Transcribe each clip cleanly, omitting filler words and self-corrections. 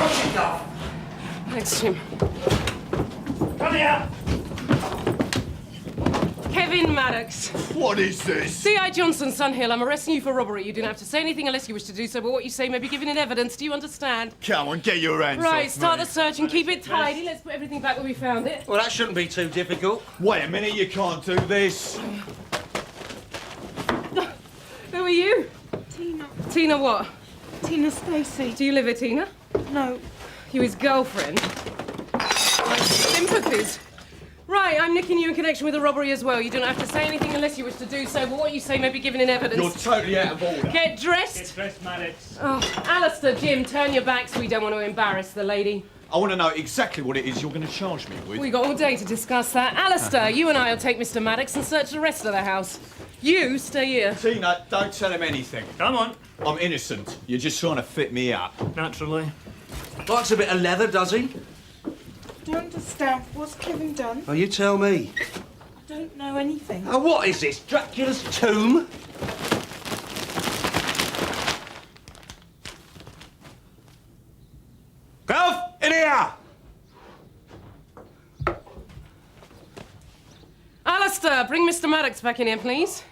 Watch it, Gov. Thanks, Jim. Come here. Kevin Maddox. What is this? C.I. Johnson, Sunhill. I'm arresting you for robbery. You didn't have to say anything unless you wish to do so, but what you say may be given in evidence. Do you understand? Come on, get your hands Right, off start me. the search and keep it tidy. Let's put everything back where we found it. Well, that shouldn't be too difficult. Wait a minute, you can't do this. Who are you? Tina. Tina what? Tina Stacey. Do you live here, Tina? No. You his girlfriend? My sympathies. Right, I'm nicking you in connection with the robbery as well. You don't have to say anything unless you wish to do so, but what you say may be given in evidence. You're totally out of order. Get dressed. Get dressed, Maddox. Oh, Alistair, Jim, turn your backs. We don't want to embarrass the lady. I want to know exactly what it is you're going to charge me with. We got all day to discuss that. Alistair, you and I will take Mr. Maddox and search the rest of the house. You stay here. Tina, don't tell him anything. Come on. I'm innocent. You're just trying to fit me up. Naturally. Likes a bit of leather, does he? I don't understand. What's Kevin done? Oh, you tell me. I don't know anything. Oh, what is this? Dracula's tomb? Croft, in here! Alistair, bring Mr. Maddox back in here, please.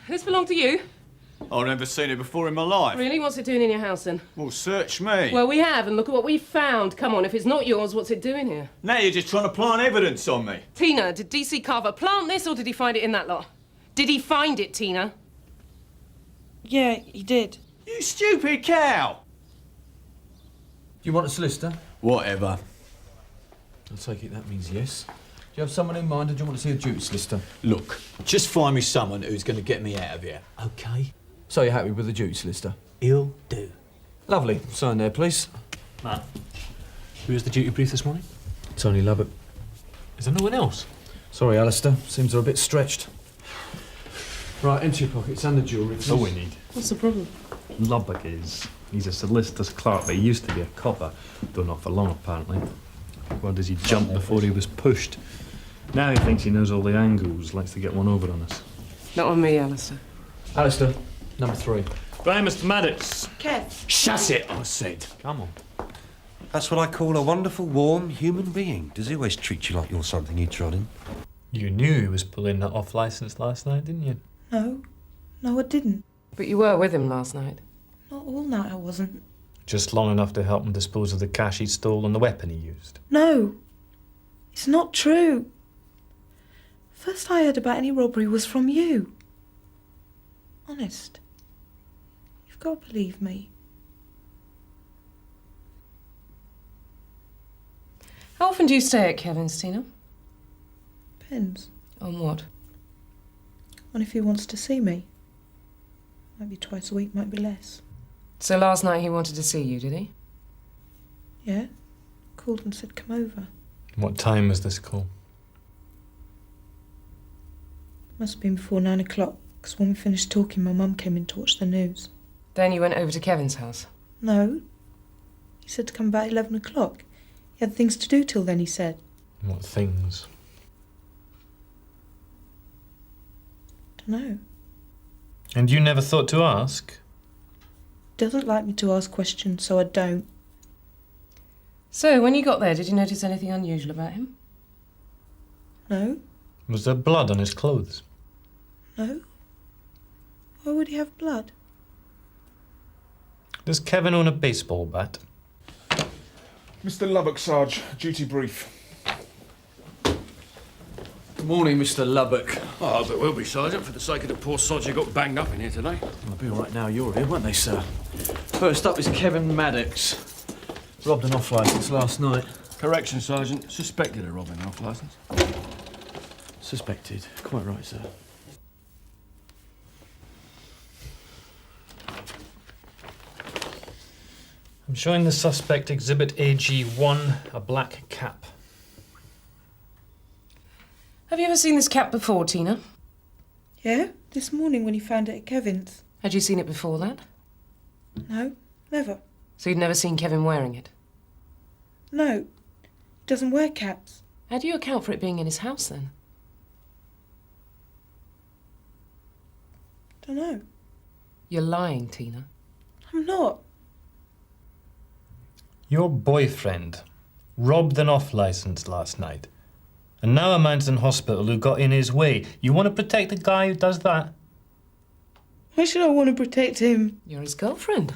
This belong to you? I've never seen it before in my life. Really? What's it doing in your house, then? Well, search me. Well, we have, and look at what we've found. Come on, if it's not yours, what's it doing here? Now you're just trying to plant evidence on me. Tina, did DC Carver plant this, or did he find it in that lot? Did he find it, Tina? Yeah, he did. You stupid cow. Do you want a solicitor? Whatever. I take it that means yes. Do you have someone in mind, or do you want to see a duty solicitor? Look, just find me someone who's going to get me out of here. Okay. So you're happy with the duty solicitor? He'll do. Lovely. Sign there, please. Matt, who is the duty brief this morning? Tony Lubbock. Is there no one else? Sorry, Alistair. Seems they're a bit stretched. Right, into your pockets and the jewellery, please. That's all we need. What's the problem? Lubbock is. He's a solicitor's clerk, but he used to be a copper. Though not for long, apparently. Well, does he jump before he was pushed? Now he thinks he knows all the angles, likes to get one over on us. Not on me, Alistair. Alistair, number 3. Right, Mr. Maddox. Kev. Shut it, I said. Come on. That's what I call a wonderful, warm human being. Does he always treat you like you're something he trod in? You knew he was pulling that off licence last night, didn't you? No. No, I didn't. But you were with him last night. Not all night I wasn't. Just long enough to help him dispose of the cash he stole and the weapon he used. No. It's not true. First I heard about any robbery was from you. Honest. You've got to believe me. How often do you stay at Kevin's, Tina? Depends On what? on if he wants to see me. Might be twice a week, might be less. So last night he wanted to see you, did he? Yeah. Called and said come over. What time was this call? Must have been before 9 o'clock, because when we finished talking, my mum came in to watch the news. Then you went over to Kevin's house. No. He said to come about 11 o'clock. He had things to do till then, he said. What things? Dunno. And you never thought to ask? Doesn't like me to ask questions, so I don't. So, when you got there, did you notice anything unusual about him? No. Was there blood on his clothes? No. Why would he have blood? Does Kevin own a baseball bat? Mr. Lubbock, Sarge. Duty brief. Good morning, Mr. Lubbock. Oh, I hope it will be, Sergeant, for the sake of the poor sods who got banged up in here today. They'll be all right now you're here, won't they, sir? First up is Kevin Maddox. Robbed an off licence last night. Correction, Sergeant. Suspected of robbing off licence. Suspected. Quite right, sir. I'm showing the suspect Exhibit AG1, a black cap. Have you ever seen this cap before, Tina? Yeah, this morning when he found it at Kevin's. Had you seen it before that? No, never. So you'd never seen Kevin wearing it? No, he doesn't wear caps. How do you account for it being in his house, then? Dunno. You're lying, Tina. I'm not. Your boyfriend robbed an off-licence last night. And now a man's in hospital who got in his way. You want to protect the guy who does that? Why should I want to protect him? You're his girlfriend.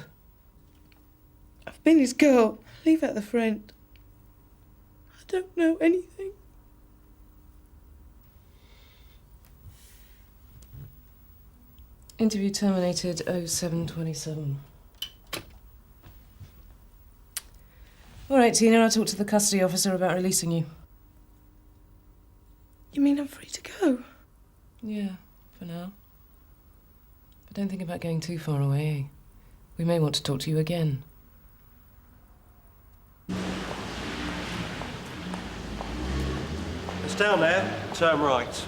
I've been his girl. Leave out the friend. I don't know anything. Interview terminated 07:27. All right, Tina, I'll talk to the custody officer about releasing you. You mean I'm free to go? Yeah, for now. But don't think about going too far away, eh? We may want to talk to you again. It's down there. Turn right.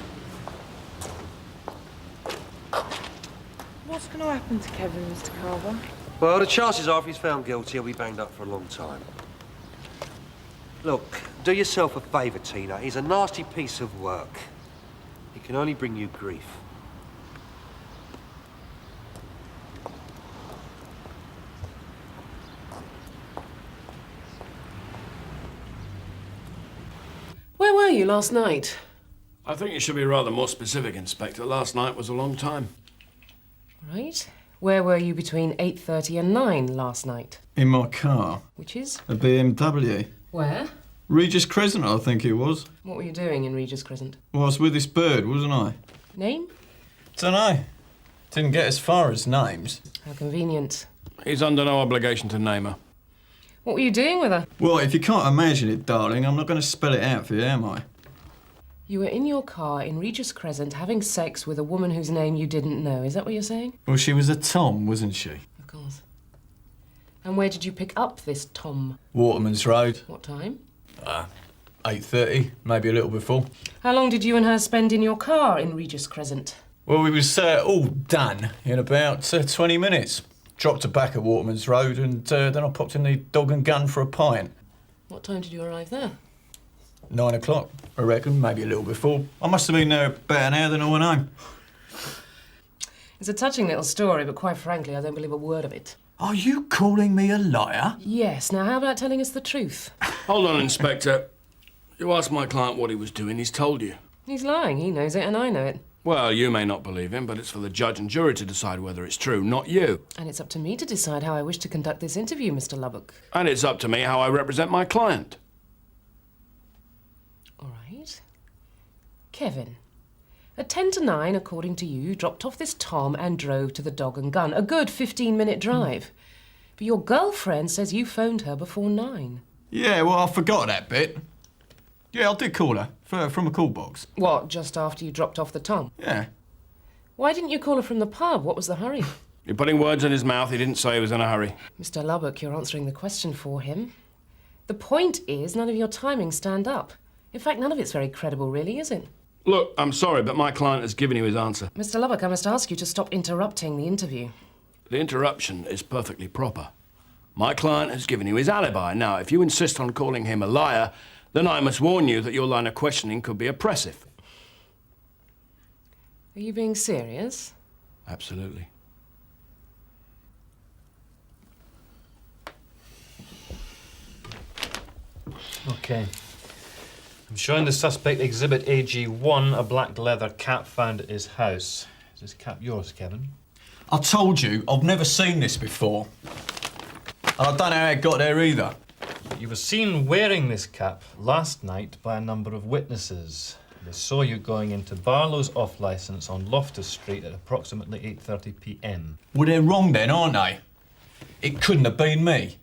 What's going to happen to Kevin, Mr. Carver? Well, the chances are if he's found guilty, he'll be banged up for a long time. Look, do yourself a favour, Tina. He's a nasty piece of work. He can only bring you grief. Where were you last night? I think you should be rather more specific, Inspector. Last night was a long time. Right. Where were you between 8:30 and 9 last night? In my car. Which is? A BMW. Where? Regis Crescent, I think it was. What were you doing in Regis Crescent? Well, I was with this bird, wasn't I? Name? Dunno. Didn't get as far as names. How convenient. He's under no obligation to name her. What were you doing with her? Well, if you can't imagine it, darling, I'm not going to spell it out for you, am I? You were in your car in Regis Crescent having sex with a woman whose name you didn't know. Is that what you're saying? Well, she was a Tom, wasn't she? Of course. And where did you pick up this Tom? Waterman's Road. What time? 8:30, maybe a little before. How long did you and her spend in your car in Regis Crescent? Well, we was all done in about 20 minutes. Dropped her back at Waterman's Road and then I popped in the Dog and Gun for a pint. What time did you arrive there? 9 o'clock, I reckon, maybe a little before. I must have been there about an hour, then I went home. It's a touching little story, but quite frankly, I don't believe a word of it. Are you calling me a liar? Yes. Now, how about telling us the truth? Hold on, Inspector. You asked my client what he was doing, he's told you. He's lying. He knows it, and I know it. Well, you may not believe him, but it's for the judge and jury to decide whether it's true, not you. And it's up to me to decide how I wish to conduct this interview, Mr. Lubbock. And it's up to me how I represent my client. All right. Kevin, at 10 to 9, according to you, dropped off this Tom and drove to the Dog and Gun. A good 15-minute drive. But your girlfriend says you phoned her before 9. Yeah, well, I forgot that bit. Yeah, I did call her from a call box. What, just after you dropped off the Tom? Yeah. Why didn't you call her from the pub? What was the hurry? You're putting words in his mouth. He didn't say he was in a hurry. Mr. Lubbock, you're answering the question for him. The point is, none of your timings stand up. In fact, none of it's very credible, really, is it? Look, I'm sorry, but my client has given you his answer. Mr. Lubbock, I must ask you to stop interrupting the interview. The interruption is perfectly proper. My client has given you his alibi. Now, if you insist on calling him a liar, then I must warn you that your line of questioning could be oppressive. Are you being serious? Absolutely. Okay. I'm showing the suspect Exhibit AG1, a black leather cap found at his house. Is this cap yours, Kevin? I told you, I've never seen this before. And I don't know how it got there either. You were seen wearing this cap last night by a number of witnesses. They saw you going into Barlow's off-licence on Loftus Street at approximately 8:30 p.m. Well, they're wrong then, aren't they? It couldn't have been me.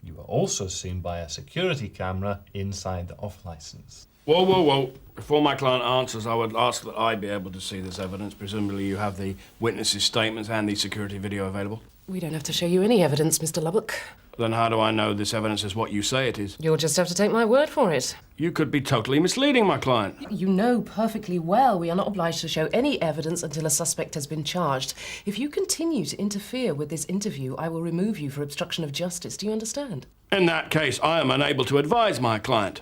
You were also seen by a security camera inside the off-licence. Whoa, whoa, whoa. Before my client answers, I would ask that I be able to see this evidence. Presumably you have the witnesses' statements and the security video available. We don't have to show you any evidence, Mr. Lubbock. Then how do I know this evidence is what you say it is? You'll just have to take my word for it. You could be totally misleading my client. You know perfectly well we are not obliged to show any evidence until a suspect has been charged. If you continue to interfere with this interview, I will remove you for obstruction of justice. Do you understand? In that case, I am unable to advise my client.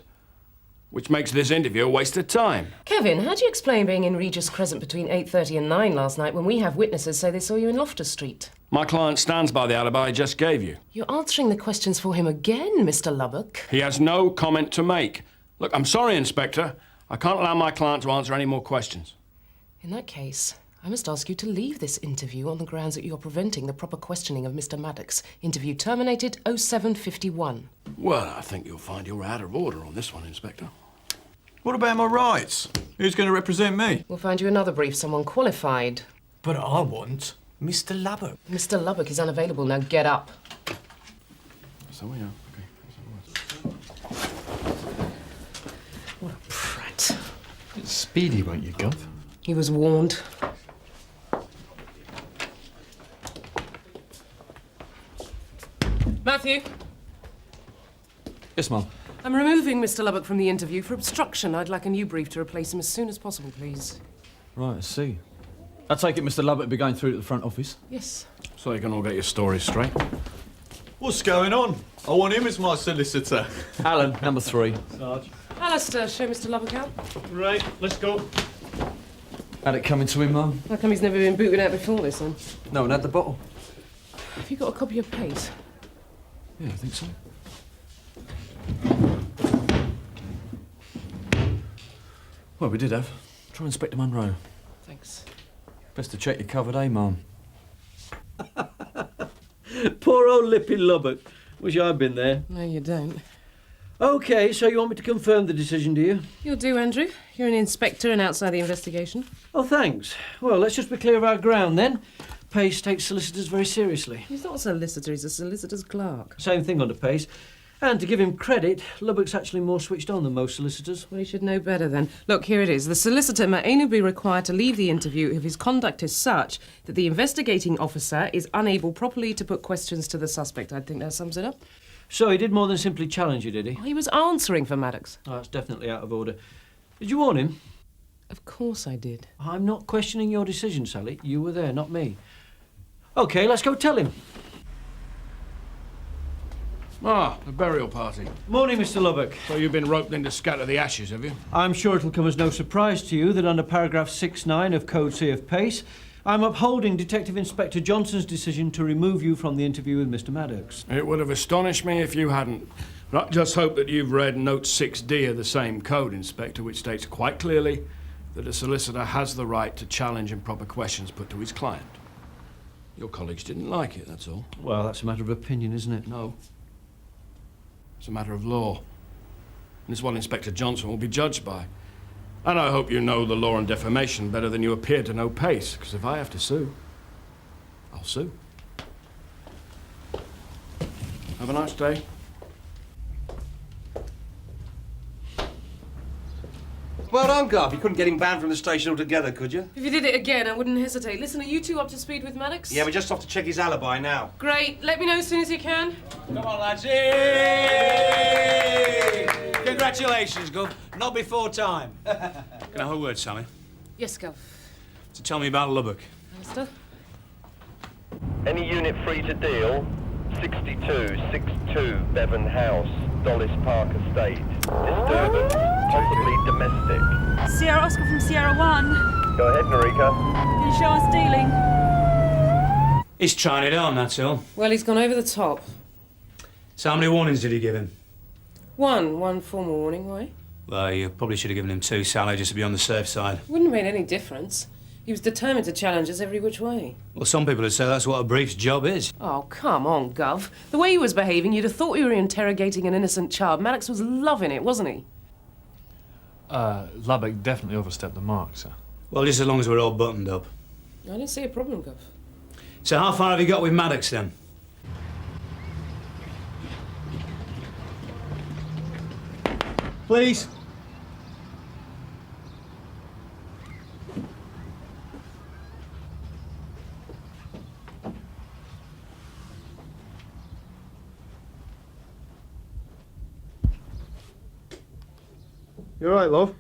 which makes this interview a waste of time. Kevin, how do you explain being in Regis Crescent between 8:30 and 9 last night when we have witnesses say they saw you in Loftus Street? My client stands by the alibi I just gave you. You're answering the questions for him again, Mr. Lubbock. He has no comment to make. Look, I'm sorry, Inspector. I can't allow my client to answer any more questions. In that case, I must ask you to leave this interview on the grounds that you're preventing the proper questioning of Mr. Maddox. Interview terminated 0751. Well, I think you'll find you're out of order on this one, Inspector. What about my rights? Who's going to represent me? We'll find you another brief, someone qualified. But I want Mr. Lubbock. Mr. Lubbock is unavailable. Now get up. So we are. Okay. What a prat. It's speedy, won't you, Gov? He was warned. Matthew, Yes, Mum. I'm removing Mr. Lubbock from the interview for obstruction. I'd like a new brief to replace him as soon as possible, please. Right, I see. I take it Mr. Lubbock will be going through to the front office. Yes. So you can all get your stories straight. What's going on? I want him as my solicitor. Helen, number 3. Sarge. Alistair, show Mr. Lubbock out. Right, let's go. Had it coming to him, Mum? How come he's never been booted out before this, then? No one had the bottle. Have you got a copy of Pace? Yeah, I think so. Well, we did have. Try Inspector Munro. Thanks. Best to check your covered, eh, Mum? Poor old Lippy Lubbock. Wish I'd been there. No, you don't. OK, so you want me to confirm the decision, do you? You'll do, Andrew. You're an inspector and outside the investigation. Oh, thanks. Well, let's just be clear of our ground, then. Pace takes solicitors very seriously. He's not a solicitor, he's a solicitor's clerk. Same thing under Pace. And to give him credit, Lubbock's actually more switched on than most solicitors. Well, he should know better then. Look, here it is. The solicitor may only be required to leave the interview if his conduct is such that the investigating officer is unable properly to put questions to the suspect. I think that sums it up. So he did more than simply challenge you, did he? Oh, he was answering for Maddox. Oh, that's definitely out of order. Did you warn him? Of course I did. I'm not questioning your decision, Sally. You were there, not me. OK, let's go tell him. Ah, the burial party. Morning, Mr. Lubbock. So you've been roped in to scatter the ashes, have you? I'm sure it'll come as no surprise to you that under paragraph 6.9 of Code C of Pace, I'm upholding Detective Inspector Johnson's decision to remove you from the interview with Mr. Maddox. It would have astonished me if you hadn't. But I just hope that you've read Note 6D of the same code, Inspector, which states quite clearly that a solicitor has the right to challenge improper questions put to his client. Your colleagues didn't like it, that's all. Well, that's a matter of opinion, isn't it? No. It's a matter of law. And it's what Inspector Johnson will be judged by. And I hope you know the law on defamation better than you appear to know Pace, because if I have to sue, I'll sue. Have a nice day. Well done, Gov. You couldn't get him banned from the station altogether, could you? If you did it again, I wouldn't hesitate. Listen, are you two up to speed with Maddox? Yeah, we're just off to check his alibi now. Great. Let me know as soon as you can. Come on, lads. Yay! Congratulations, Gov. Not before time. Can I have a word, Sally? Yes, Gov. So tell me about Lubbock. Alistair? Any unit free to deal? 6262 Bevan House, Dollis Park Estate. Disturbance, possibly domestic. Sierra Oscar from Sierra 1. Go ahead, Narika. Can you show us dealing? He's trying it on, that's all. Well, he's gone over the top. So how many warnings did he give him? One formal warning. Why? Well, you probably should have given him 2, Sally, just to be on the safe side. Wouldn't have made any difference. He was determined to challenge us every which way. Well, some people would say that's what a brief's job is. Oh, come on, Gov. The way he was behaving, you'd have thought we were interrogating an innocent child. Maddox was loving it, wasn't he? Lubbock definitely overstepped the mark, sir. Well, just as long as we're all buttoned up. I don't see a problem, Gov. So how far have you got with Maddox, then? Please. You all right, love?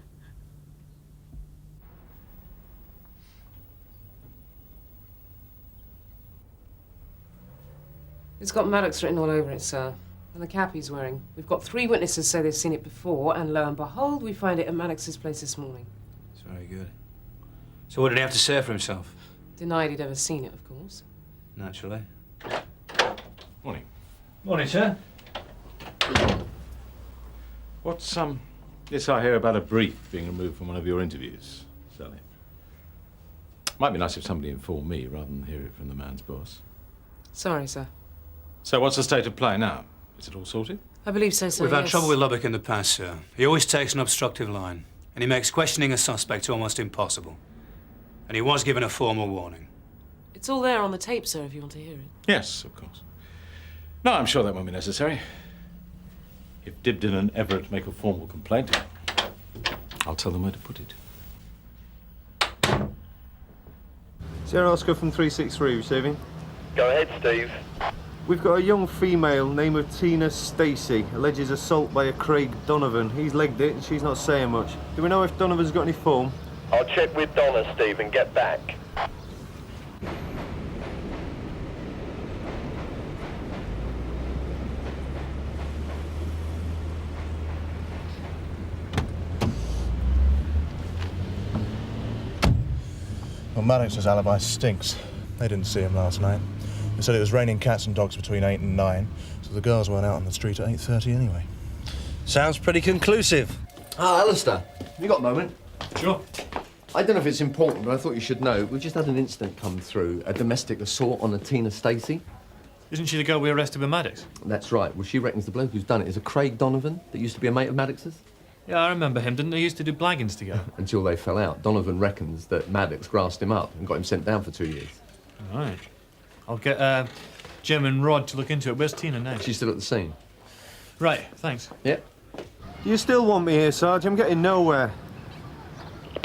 It's got Maddox written all over it, sir. And the cap he's wearing. We've got 3 witnesses say they've seen it before, and lo and behold, we find it at Maddox's place this morning. It's very good. So what did he have to say for himself? Denied he'd ever seen it, of course. Naturally. Morning. Morning, sir. What's, Yes, I hear about a brief being removed from one of your interviews, Sally. Might be nice if somebody informed me rather than hear it from the man's boss. Sorry, sir. So what's the state of play now? Is it all sorted? I believe so, sir. We've had yes. trouble with Lubbock in the past, sir. He always takes an obstructive line, and he makes questioning a suspect almost impossible. And he was given a formal warning. It's all there on the tape, sir, if you want to hear it. Yes, of course. No, I'm sure that won't be necessary. If Dibdin and Everett make a formal complaint, I'll tell them where to put it. Sierra Oscar from 363 receiving. Go ahead, Steve. We've got a young female, name of Tina Stacey, alleges assault by a Craig Donovan. He's legged it and she's not saying much. Do we know if Donovan's got any form? I'll check with Donna, Steve, and get back. Well, Maddox's alibi stinks. They didn't see him last night. They said it was raining cats and dogs between 8 and 9, so the girls weren't out on the street at 8:30 anyway. Sounds pretty conclusive. Ah, Alistair, have you got a moment? Sure. I don't know if it's important, but I thought you should know. We've just had an incident come through, a domestic assault on a Tina Stacey. Isn't she the girl we arrested with Maddox? That's right. Well, she reckons the bloke who's done it is a Craig Donovan that used to be a mate of Maddox's. Yeah, I remember him. Didn't they used to do blaggings together? Until they fell out. Donovan reckons that Maddox grassed him up and got him sent down for 2 years. Right. I'll get Jim and Rod to look into it. Where's Tina now? She's still at the scene. Right, thanks. Yep. Do you still want me here, Sarge? I'm getting nowhere.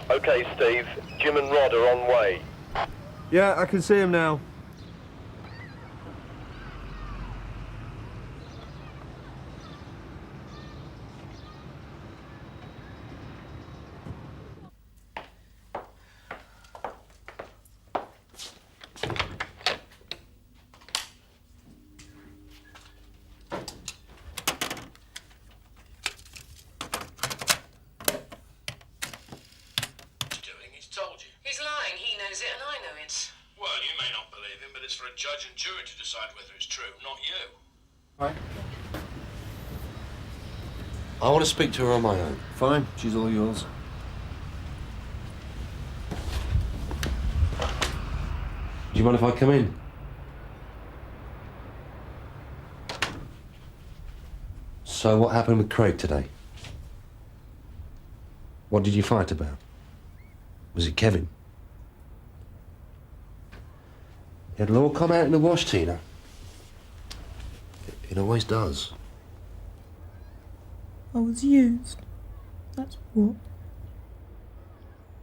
OK, Steve. Jim and Rod are on way. Yeah, I can see him now. He's lying. He knows it and I know it. Well, you may not believe him, but it's for a judge and jury to decide whether it's true, not you. Right. I want to speak to her on my own. Fine, she's all yours. Do you mind if I come in? So what happened with Craig today? What did you fight about? Was it Kevin? It'll all come out in the wash, Tina. It always does. I was used. That's what.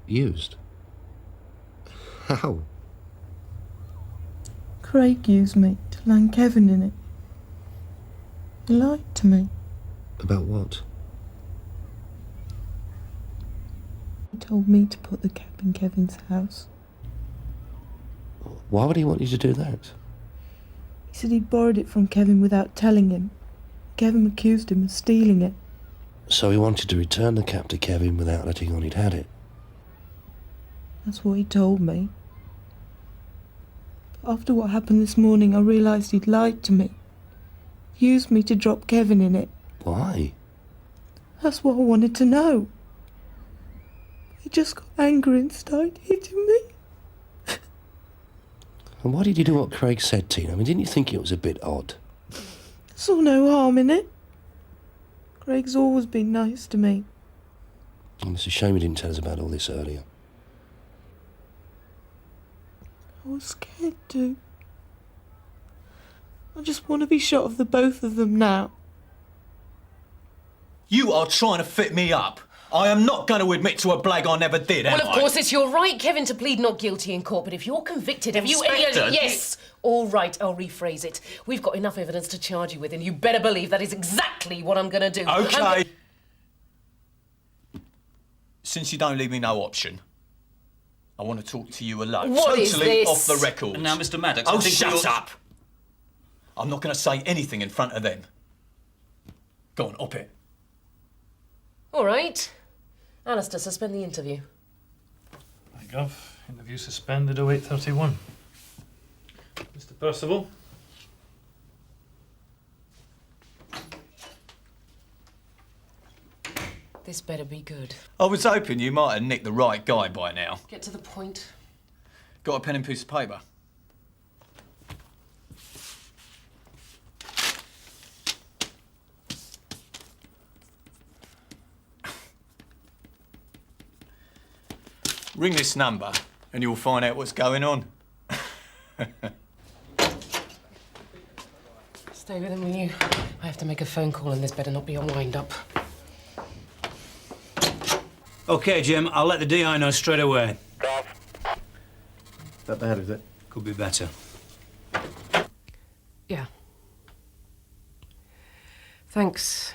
Used? How? Craig used me to land Kevin in it. He lied to me. About what? He told me to put the cap in Kevin's house. Why would he want you to do that? He said he'd borrowed it from Kevin without telling him. Kevin accused him of stealing it. So he wanted to return the cap to Kevin without letting on he'd had it. That's what he told me. But after what happened this morning, I realised he'd lied to me. Used me to drop Kevin in it. Why? That's what I wanted to know. He just got angry and started hitting me. And why did you do what Craig said, Tina? I mean, didn't you think it was a bit odd? Saw no harm in it. Craig's always been nice to me. And it's a shame he didn't tell us about all this earlier. I was scared too. I just want to be shot of the both of them now. You are trying to fit me up. I am not going to admit to a blag I never did, am I? Well, of course, it's your right, Kevin, to plead not guilty in court, but if you're convicted of Inspector, Yes! All right, I'll rephrase it. We've got enough evidence to charge you with, and you better believe that is exactly what I'm going to do. OK. Since you don't leave me no option, I want to talk to you alone. What totally is this? off the record. Now, Mr. Maddox, Oh, I think shut up! I'm not going to say anything in front of them. Go on, up it. All right. Alistair, suspend the interview. There you go. Interview suspended 08:31. Mr. Percival. This better be good. I was hoping you might have nicked the right guy by now. Get to the point. Got a pen and piece of paper? Ring this number and you'll find out what's going on. Stay with him, will you? I have to make a phone call and this better not be a wind-up. OK, Jim, I'll let the DI know straight away. That bad, is it? Could be better. Yeah. Thanks.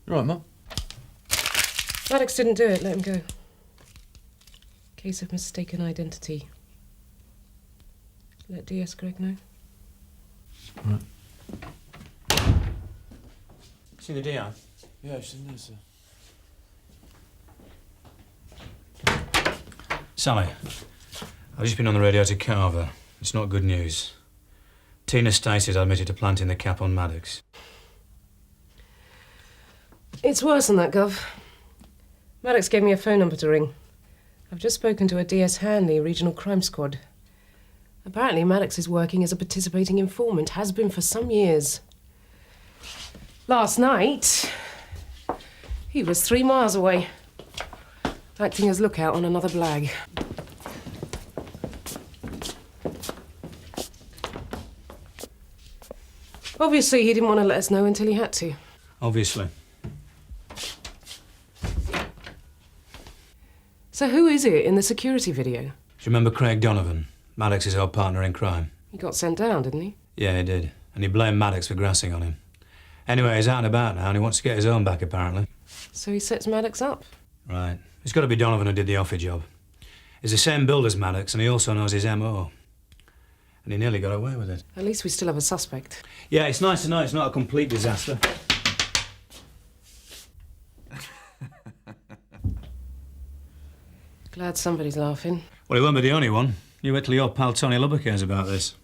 Right, Mum. Maddox didn't do it. Let him go. Case of mistaken identity. Let DS Greg know. Right. See the DI? Yeah, she's in there, sir. Sally, I've just been on the radio to Carver. It's not good news. Tina Stacey's admitted to planting the cap on Maddox. It's worse than that, Gov. Maddox gave me a phone number to ring. I've just spoken to a DS Hanley Regional Crime Squad. Apparently Maddox is working as a participating informant, has been for some years. Last night, he was 3 miles away, acting as lookout on another blag. Obviously, he didn't want to let us know until he had to. Obviously. So who is it in the security video? Do you remember Craig Donovan, Maddox's old partner in crime? He got sent down, didn't he? Yeah, he did. And he blamed Maddox for grassing on him. Anyway, he's out and about now and he wants to get his own back, apparently. So he sets Maddox up? Right. It's got to be Donovan who did the offer job. He's the same build as Maddox and he also knows his M.O. And he nearly got away with it. At least we still have a suspect. Yeah, it's nice to know it's not a complete disaster. Glad somebody's laughing. Well, he won't be the only one. You wait till your pal Tony Lubbock hears about this.